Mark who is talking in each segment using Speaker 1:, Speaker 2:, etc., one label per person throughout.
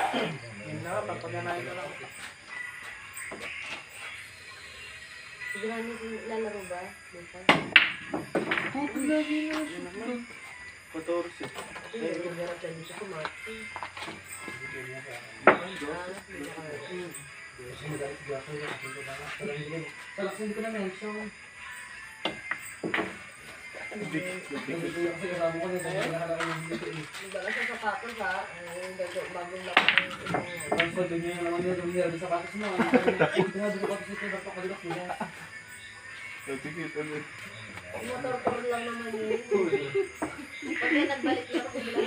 Speaker 1: Yun na, papaganahin ko lang.
Speaker 2: Sigurado mo lalaro ba? Bukas?
Speaker 1: Oo, lagi na. Yun naman. 14.
Speaker 2: Hindi, nagbibirak ka dito sa Marty.
Speaker 3: Talaksin ko na mention.
Speaker 1: Hindi.
Speaker 3: Kasi kasama ko na nakalaki yung dito eh.
Speaker 2: Magdala sa sapatos ha. Bagong lakot ng isang
Speaker 3: Ang sabi niya naman nila lumiyari sa sapatos mo. Ito nga, di ko kasi ito napakalikas nila.
Speaker 1: Nagkikita mo.
Speaker 2: motor lang naman yun. Pag may nagbalik lang ako bilang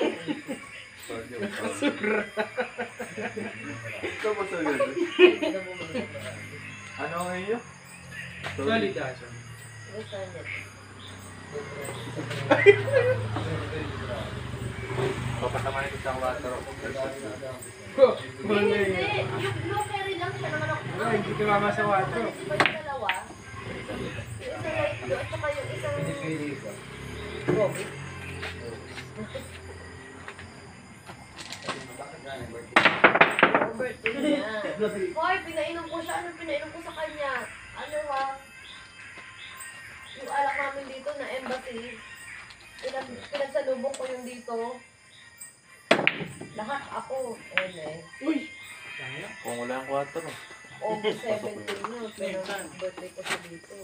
Speaker 1: Ito pa sa ganda. Ano ang iyo? Solid aso. Papasamahin ko sa water.
Speaker 2: Hindi, yung blue carry lang siya naman ako.
Speaker 1: Hindi ka mama sa water.
Speaker 2: Iba yung dalawa. Yung isa light blue at saka yung isang Bobby. Birthday niya. Hoy, pinainom ko siya. Ano pinainom ko sa kanya? Ano ha? Yung alak namin dito na embassy. Pinagsalubong ko yung dito. Lahat ako.
Speaker 1: Uy! Kung wala ang 4.
Speaker 2: August 17 yun. Pero birthday ko siya dito.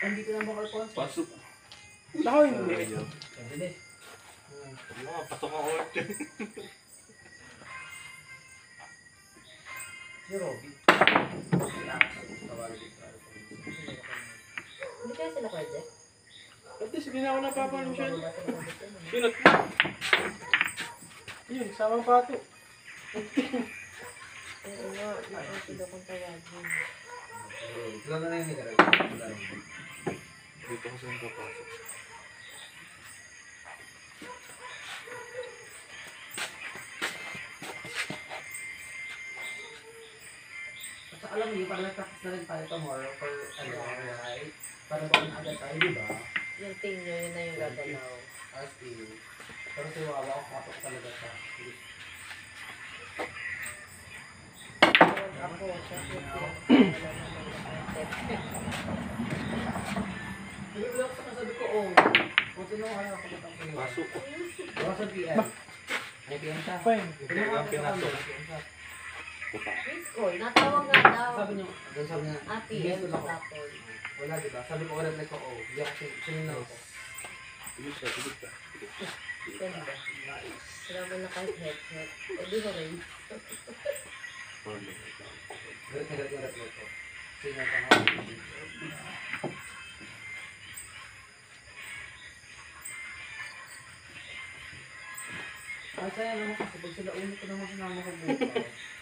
Speaker 3: Hindi ko na bakal po.
Speaker 1: Pasok. Ako hindi.
Speaker 3: Hindi.
Speaker 1: Pasok ako.
Speaker 3: Si Robby.
Speaker 2: Hindi kaya sila pwede?
Speaker 1: At least hindi na ako napapalim siya. Pinot. Yun, samang pato.
Speaker 2: Oo nga, hindi sila kong tawagin.
Speaker 3: Sila na yung nagkaroon.
Speaker 1: Dito ko saan papasok.
Speaker 3: At alam niyo, para nag-practice na rin tayo tomorrow for ano, right? Para ba agad tayo, di ba?
Speaker 2: Yung team nyo, yun na yung gagalaw.
Speaker 3: As in. Pero si Wawa, kapatok talaga siya.
Speaker 2: Ako, kasi
Speaker 3: Pero sa kasabi ko, oh, kung tinungan ako matang pinag.
Speaker 1: Pasok ko.
Speaker 3: Baka sa PM. Ay, PM siya.
Speaker 1: Fine.
Speaker 3: Tinungan
Speaker 1: Ang pinasok.
Speaker 2: Miss Call, natawag nga daw.
Speaker 3: Sabi niyo, doon sabi niya,
Speaker 2: Ate,
Speaker 3: yes,
Speaker 2: ano
Speaker 3: wala
Speaker 2: sa
Speaker 3: ko.
Speaker 2: tapol?
Speaker 3: Wala, diba? Sabi ko, wala ko, oh, hindi ako sinunod ako.
Speaker 1: Tigil siya, tigil ka.
Speaker 2: Ganda. Wala mo na kahit head-head. O di ba rin?
Speaker 3: Galit ko. Sino ka nga? Ay, saya naman kasi pag sila ulit ko naman sinama ko buka.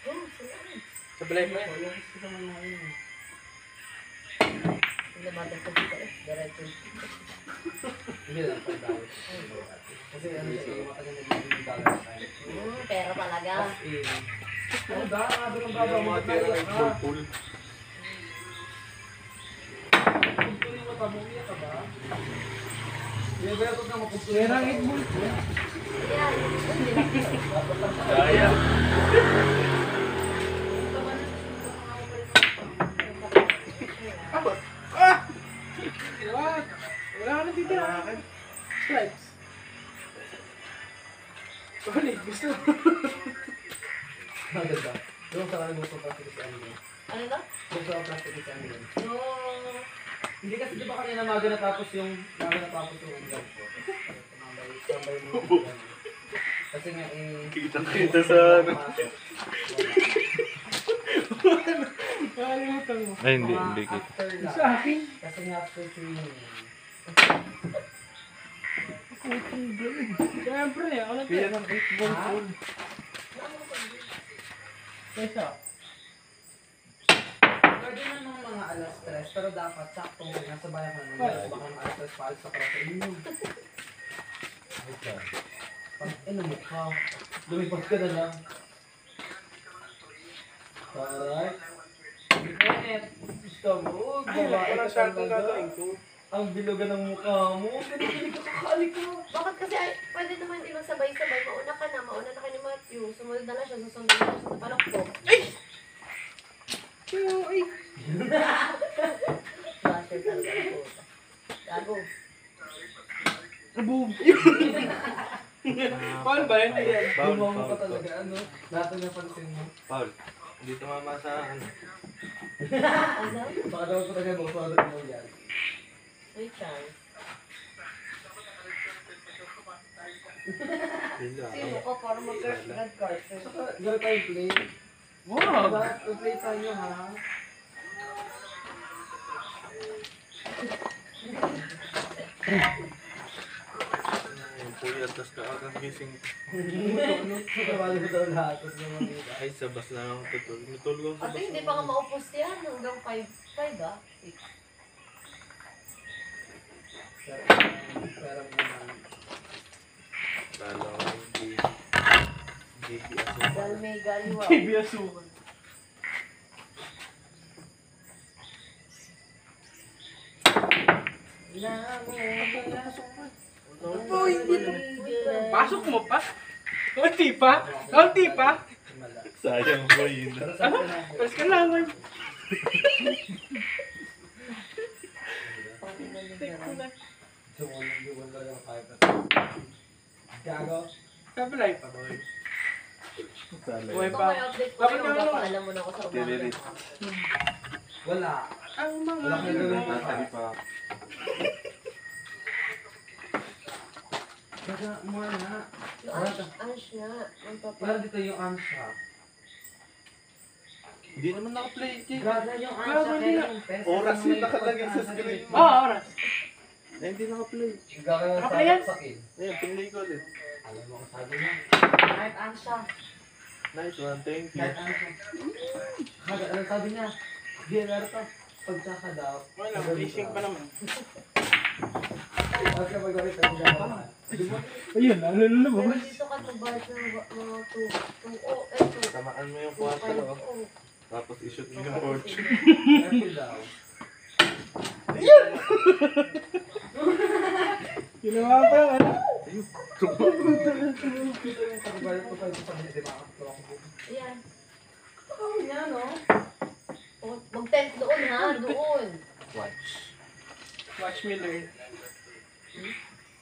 Speaker 2: Oh, saan?
Speaker 1: Sa balay mo yan.
Speaker 3: Yung kasi naman mga yun.
Speaker 2: Yung labatang ko dito eh. Diretso.
Speaker 3: Hindi lang pag dahil. Kasi ano siya, yung matagal nagiging dollar sign.
Speaker 2: Pera talaga.
Speaker 3: As in. Ano ba? Ano ng baba mo?
Speaker 1: Mga tira ng pool.
Speaker 3: Pagpulo yung mata mo, umiyak ka ba? Yung ba yung na mapagpulo?
Speaker 1: Merang itbol.
Speaker 2: Yan.
Speaker 1: Kaya. What? Wala ka na dito. Stripes. Sorry, gusto.
Speaker 3: Maganda. Yung sa kanan gusto plastic si Andy.
Speaker 2: Ano na?
Speaker 3: Gusto ang plastic si Andy.
Speaker 2: No.
Speaker 3: Hindi kasi di ba kanina maga natapos yung exam ko. Tambay mo. Kasi nga eh...
Speaker 1: Kita sa ano. Kalimutan mo.
Speaker 4: Ay, hindi kita.
Speaker 3: After that.
Speaker 1: Sa akin?
Speaker 3: Kasi nga after training.
Speaker 1: Siyempre, ako na
Speaker 3: Kaya
Speaker 1: ng 8-ball
Speaker 3: Ha?
Speaker 1: pool. Kesa.
Speaker 3: Pwede na ng mga alas 3, pero dapat saktong nasa bayan ka naman. Baka ng alas 3 paalis ka para sa inyo. Pag mo ka, lumipag ka na lang. Alright. Init. Gusto mo? Babae
Speaker 1: Walang
Speaker 3: ka
Speaker 1: sakong
Speaker 3: talaga.
Speaker 1: gagawin ko.
Speaker 3: Ang bilugan ng mukha mo. Kinikilig ka kakali ka.
Speaker 2: Bakit kasi ay, pwede naman di magsabay-sabay. Mauna ka na kay ni Matthew. Sumunod na lang siya, susunod na lang siya sa palakpo.
Speaker 1: Ay!
Speaker 2: Basher talaga ako. Gago.
Speaker 1: Boom! Paul ba yun? Ayan.
Speaker 3: Gumawa ka talaga. Ano? Lahat na pansin mo.
Speaker 1: Paul, hindi tumama sa ano.
Speaker 2: Ano?
Speaker 3: Baka daw ko talaga magpapalot mo yan.
Speaker 2: May chance. Sino ka para mag-red card?
Speaker 3: Saka, gano'n tayo play.
Speaker 1: Wow!
Speaker 3: Diba? Play tayo ha.
Speaker 1: Yung puyat, tas kaagang gising.
Speaker 3: Nakawala ko daw lahat. Tapos naman nila.
Speaker 1: Ay, sabas na lang ako tutulog. Natulog ako sa
Speaker 2: Ate,
Speaker 1: bas.
Speaker 2: hindi pa ka maupos yan. Hanggang 5 ah. 6.
Speaker 3: Pero naman.
Speaker 1: Kala ko hindi. Hindi aso.
Speaker 2: Dahil may galiwa.
Speaker 1: Biasukan.
Speaker 2: Uy,
Speaker 4: Pasok mo pa? Kaunti pa? Kaunti pa?
Speaker 1: Sayang po yun.
Speaker 3: Pero saan ka na?
Speaker 4: Tapos kailangan.
Speaker 3: Sumunod lang yung 5%. Gago.
Speaker 4: Sablay pa boy.
Speaker 1: Salay.
Speaker 4: Buhay
Speaker 2: Kung
Speaker 4: pa.
Speaker 2: may update ko,
Speaker 4: Dapat naman
Speaker 2: magpapaalam mo na ako sa umaga.
Speaker 1: Dililit.
Speaker 3: Wala.
Speaker 4: Ang mga
Speaker 3: Wala kayo gawin pa.
Speaker 1: Natali pa.
Speaker 3: Kaya mo na.
Speaker 2: Yung Ash nga. Magpapa...
Speaker 3: Wala dito yung ansha.
Speaker 1: Hindi naman naka-play.
Speaker 3: Gaga yung
Speaker 4: Gago,
Speaker 3: ansha.
Speaker 4: hindi na.
Speaker 1: Oras yung nakalagay sa screen.
Speaker 4: Oo, oras.
Speaker 1: Eh, hindi naka-play.
Speaker 3: Gaga yung
Speaker 4: Nakaplay yan?
Speaker 3: sakin.
Speaker 1: Ayan, pinlay ko ulit.
Speaker 3: Alam mo ang sabi niya.
Speaker 2: Kahit Ansha.
Speaker 1: Nice one, thank you.
Speaker 3: Kahit ansha. Gaga, ano sabi niya? DNR to. Pagsaka daw.
Speaker 4: Wala, racing pa naman.
Speaker 3: Huwag ka mag-gamit ng gaga.
Speaker 4: Ayun, ano na
Speaker 2: Pero dito ka tubad ng mga 2.
Speaker 1: Tamaan mo yung kwarto, oh. Tapos i-shoot mo yung fortune.
Speaker 3: Careful daw.
Speaker 4: Ginawa pa yung ano.
Speaker 3: Ito yung kagubayan ko tayo sa mga diba?
Speaker 2: Ayan.
Speaker 3: Oh, yan no?
Speaker 2: Mag-tent doon ha, doon.
Speaker 1: Watch.
Speaker 4: Watch me learn.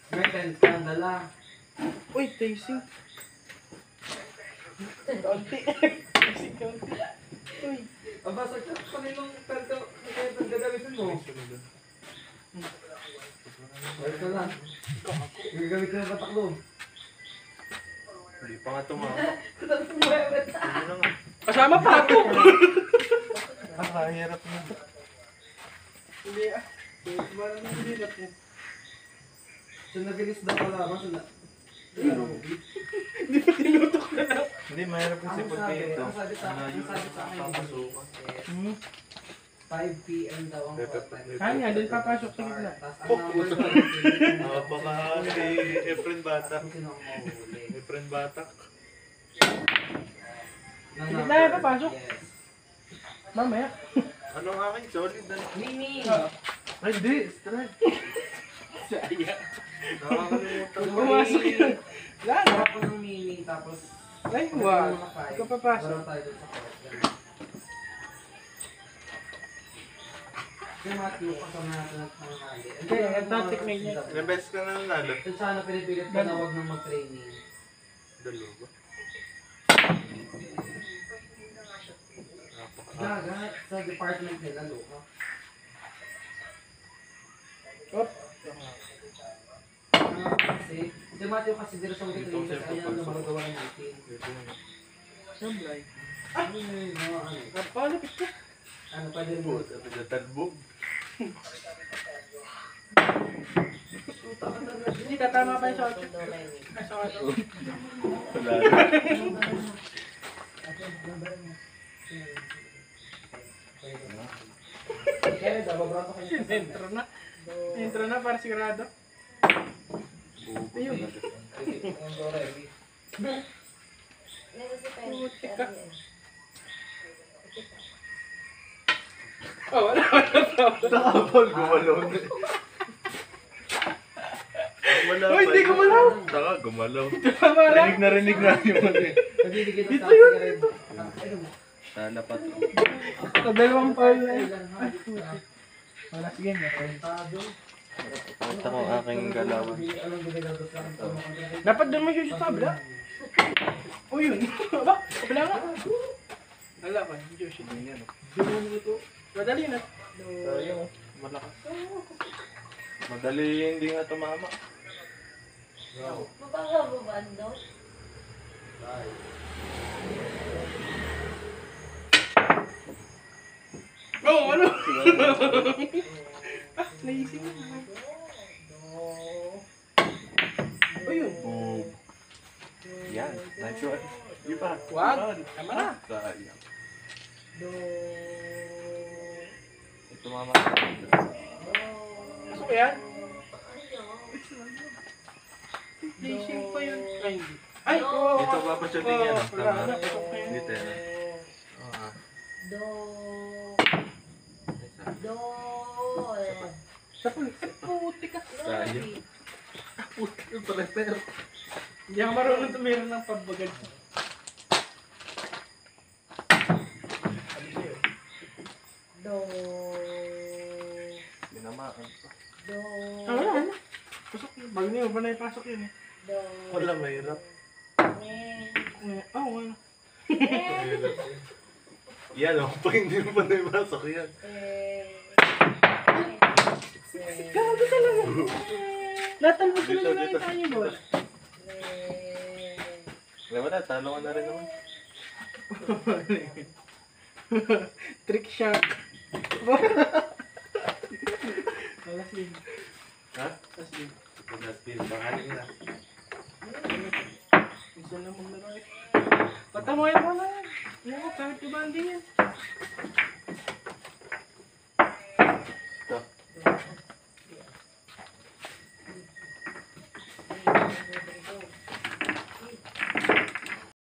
Speaker 3: May tent ka ang dala.
Speaker 4: Uy, tasting. Kaunti. Tasting kaunti. Uy.
Speaker 3: Aba, sa kaninong tent ka gagamitin mo? Wait ka lang. Gagamit ka ng pataklo.
Speaker 1: Hindi pa nga tumama. Hindi na nga.
Speaker 4: Kasama pa ako.
Speaker 1: Nakahirap na.
Speaker 4: Hindi ah. Parang hindi na po.
Speaker 3: So, nagilis daw ka lamang.
Speaker 4: Hindi pa tinutok na lang.
Speaker 1: Hindi, mahirap kasi
Speaker 3: Ang
Speaker 1: pag
Speaker 3: sabi,
Speaker 1: dito.
Speaker 3: ang sabi sa akin, ang sabi sa akin.
Speaker 1: Papasukan.
Speaker 3: 5 p.m. daw ang content.
Speaker 4: Kanya, doon papasok sa gitna.
Speaker 3: Tapos ang number ko,
Speaker 1: Baka si Efren Batak.
Speaker 3: kung sino ang mahuli.
Speaker 1: Efren Batak.
Speaker 3: Ng
Speaker 4: Hindi
Speaker 3: number.
Speaker 4: na papasok.
Speaker 3: Yes.
Speaker 4: Mamaya.
Speaker 1: Ano ang akin? Solid na.
Speaker 3: Mimi!
Speaker 1: Ay, hindi. Strike.
Speaker 4: Saya.
Speaker 1: Nakakalimutan ko.
Speaker 4: Pumasok yun. Wala na.
Speaker 3: Sarap ko ng Mimi, tapos
Speaker 4: Ay, wow. Ikaw papasok.
Speaker 3: Wala tayo dun sa court. Ganun. Si Matthew, kasama natin ang pangali.
Speaker 4: Okay, nagtatik na niya.
Speaker 1: Ilang beses ka na nanalo?
Speaker 3: Kung sana pinipilit ka na huwag nang mag-training.
Speaker 1: Dalawa.
Speaker 3: Gaga, sa department nila, Luka.
Speaker 4: Op.
Speaker 3: Kasi, si Matthew kasi dito sa mga training kasi ayaw na magagawa ng meeting.
Speaker 1: Dito na.
Speaker 4: Sablay.
Speaker 3: Ano yun, mga ano?
Speaker 4: Napalapit ka.
Speaker 3: Ano, pwede mo.
Speaker 1: Sabi na talbog.
Speaker 4: Hindi, tatama pa yung shot.
Speaker 1: Wala.
Speaker 3: Kaya daw, babrato kayo sa
Speaker 4: Intro na. Intro na para sigurado. Ayun.
Speaker 3: Ang Dorevi.
Speaker 2: Nasa si Penny.
Speaker 1: Nakabal, gumalaw na. Wala
Speaker 4: Uy, hindi gumalaw.
Speaker 1: Taka, gumalaw.
Speaker 4: Tama lang.
Speaker 1: Rinig na yung mali.
Speaker 3: Nagdidikit ang
Speaker 4: Dito yun,
Speaker 3: sigaret.
Speaker 4: dito.
Speaker 1: Sana pa to.
Speaker 4: Sa dalawang pile na yun. Wala, sige na.
Speaker 1: Ito ko aking galawan.
Speaker 3: Anong ginagawa sa akin?
Speaker 4: Dapat doon mo yung sa tabla. O yun. Ba? Kabila nga. Wala pa. Josh. Madali na.
Speaker 1: Sayang, malakas. Madali hindi nga tumama.
Speaker 2: Mapagababaan daw.
Speaker 4: Oo, ano? Naisip mo. O yun.
Speaker 1: Oh. Yan, nice one. Di pa.
Speaker 4: Wag. Tama na.
Speaker 1: Sayang. Ito mama.
Speaker 4: Pasok yan. Naisip pa yun. Ay, hindi. Ay, oo.
Speaker 1: Dito ba pa siya din yan?
Speaker 4: Wala
Speaker 1: Tama.
Speaker 4: na. Pasok pa yun.
Speaker 1: Dito yan. Ah.
Speaker 2: Do. Do.
Speaker 4: Sa puti ka.
Speaker 1: Sayang.
Speaker 4: Puti ka pala, pero. Hindi ako marunong tumira ng pagbagad.
Speaker 2: Do.
Speaker 1: Binamaan pa.
Speaker 2: Do.
Speaker 4: Ah, wala na. Pasok yun. Bago niyo ba na ipasok yun eh?
Speaker 2: Do.
Speaker 1: Wala, mahirap.
Speaker 4: Oo, wala.
Speaker 1: Yan o, pag hindi mo pa naipasok yan.
Speaker 4: Grabe talaga. Natalbos
Speaker 1: Dito,
Speaker 4: na
Speaker 1: dito.
Speaker 4: nakita niyo ba?
Speaker 1: Wala, talo ka na rin naman.
Speaker 4: Trick shot. Wala slim.
Speaker 1: Ha?
Speaker 4: Slim.
Speaker 1: Pag-aspil, bakaling na.
Speaker 4: Gusto na maglaro eh. Patamoy mo na yan. Yan, kahit ibang din yan.